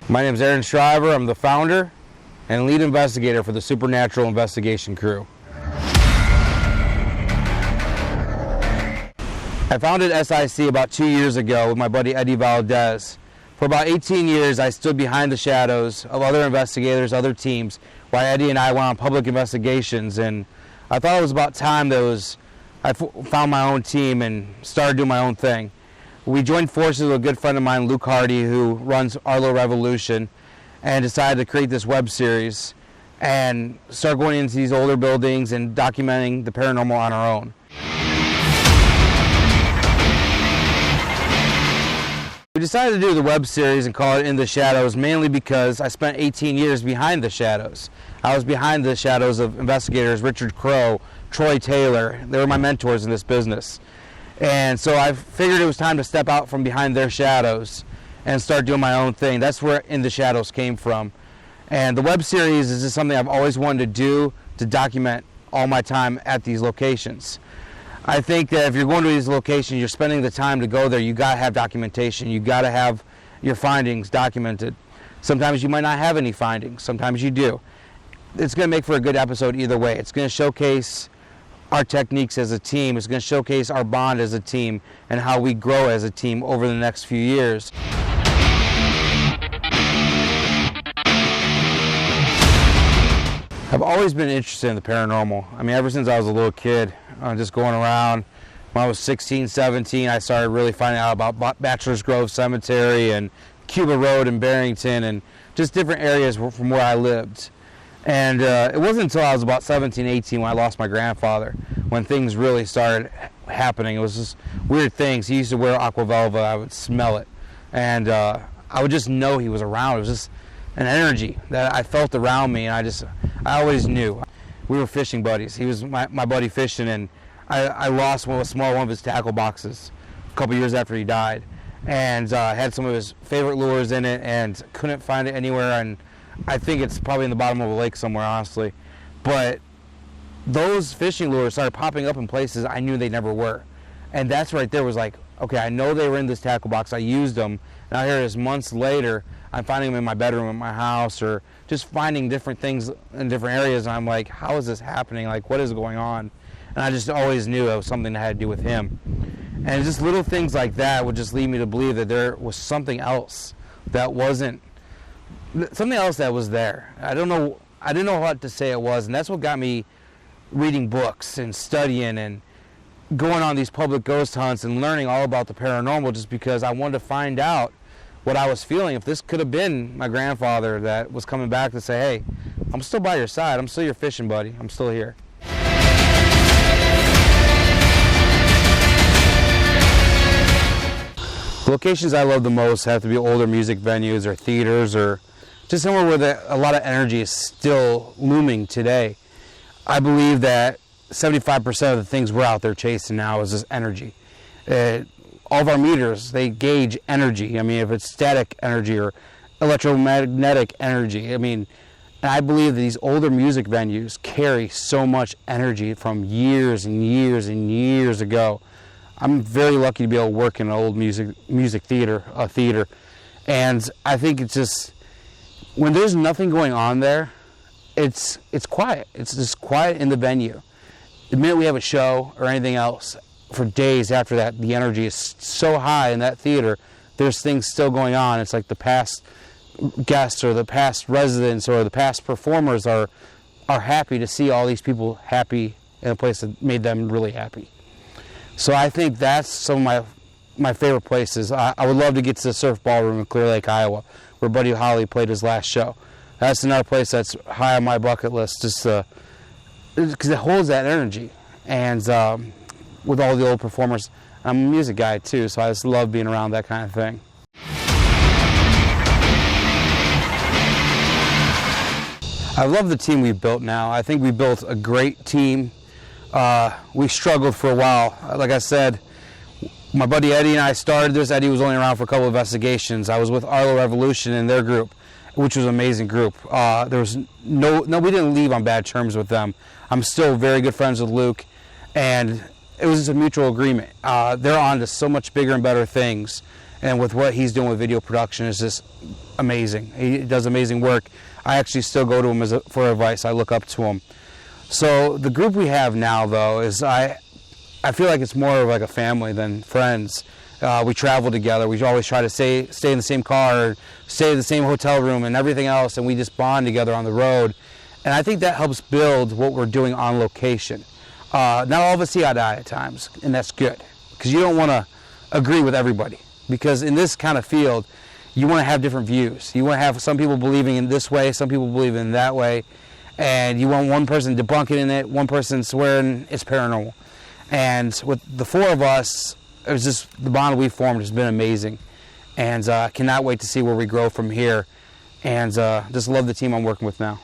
My name is Shriver. I'm the founder and lead investigator for the Supernatural Investigation Crew. I founded SIC about 2 years ago with my buddy Eddie Valdez. For about 18 years, I stood behind the shadows of other investigators, other teams, while Eddie and I went on public investigations. And I thought it was about time that I found my own team and started doing my own thing. We joined forces with a good friend of mine, Luke Hardy, who runs Arlo Revolution, and decided to create this web series and start going into these older buildings and documenting the paranormal on our own. We decided to do the web series and call it In the Shadows mainly because I spent 18 years behind the shadows. I was behind the shadows of investigators Richard Crowe, Troy Taylor. They were my mentors in this business. And so I figured it was time to step out from behind their shadows and start doing my own thing. That's where In the Shadows came from. And the web series is just something I've always wanted to do, to document all my time at these locations. I think that if you're going to these locations, you're spending the time to go there, you got to have documentation. You got to have your findings documented. Sometimes you might not have any findings. Sometimes you do. It's going to make for a good episode either way. It's going to showcase our techniques as a team. It's going to showcase our bond as a team and how we grow as a team over the next few years. I've always been interested in the paranormal. I mean, ever since I was a little kid, just going around. When I was 16, 17, I started really finding out about Bachelor's Grove Cemetery and Cuba Road in Barrington and just different areas from where I lived. And it wasn't until I was about 17, 18 when I lost my grandfather when things really started happening. It was just weird things. He used to wear aqua velva. I would smell it. And I would just know he was around. It was just an energy that I felt around me, and I always knew. We were fishing buddies. He was my buddy fishing, and I lost a small one of his tackle boxes a couple years after he died. And had some of his favorite lures in it and couldn't find it anywhere, and I think it's probably in the bottom of a lake somewhere, honestly. But those fishing lures started popping up in places I knew they never were. And that's right there was like, okay, I know they were in this tackle box. I used them. Now here it is months later, I'm finding them in my bedroom in my house or just finding different things in different areas. And I'm like, how is this happening? Like, what is going on? And I just always knew it was something that had to do with him. And just little things like that would just lead me to believe that there was something else that wasn't, something else that was there. I didn't know what to say it was, and that's what got me reading books and studying and going on these public ghost hunts and learning all about the paranormal, just because I wanted to find out what I was feeling. If this could have been my grandfather that was coming back to say, hey, I'm still by your side, I'm still your fishing buddy, I'm still here. The locations I love the most have to be older music venues or theaters or just somewhere where a lot of energy is still looming today. I believe that 75% of the things we're out there chasing now is just energy. All of our meters, they gauge energy. I mean, if it's static energy or electromagnetic energy. I mean, and I believe that these older music venues carry so much energy from years and years and years ago. I'm very lucky to be able to work in an old music theater, and I think it's just, when there's nothing going on there, it's quiet. It's just quiet in the venue. The minute we have a show or anything else, for days after that, the energy is so high in that theater, there's things still going on. It's like the past guests or the past residents or the past performers are happy to see all these people happy in a place that made them really happy. So I think that's some of my favorite places. I would love to get to the Surf Ballroom in Clear Lake, Iowa, where Buddy Holly played his last show. That's another place that's high on my bucket list, just because it holds that energy. And with all the old performers, I'm a music guy too, so I just love being around that kind of thing. I love the team we've built now. I think we built a great team. We struggled for a while. Like I said, my buddy Eddie and I started this. Eddie was only around for a couple of investigations. I was with Arlo Revolution and their group, which was an amazing group. There was no, we didn't leave on bad terms with them. I'm still very good friends with Luke, and it was just a mutual agreement. They're on to so much bigger and better things, And with what he's doing with video production is just amazing. He does amazing work. I actually still go to him for advice. I look up to him. So the group we have now, though, is I feel like it's more of like a family than friends. We travel together. We always try to stay in the same car, stay in the same hotel room and everything else, and we just bond together on the road. And I think that helps build what we're doing on location. Not all of us see eye to eye at times, and that's good, because you don't want to agree with everybody. Because in this kind of field, you want to have different views. You want to have some people believing in this way, some people believe in that way, and you want one person debunking in it, one person swearing it's paranormal. And with the four of us, it was just, the bond we formed has been amazing, and I cannot wait to see where we grow from here, and just love the team I'm working with now.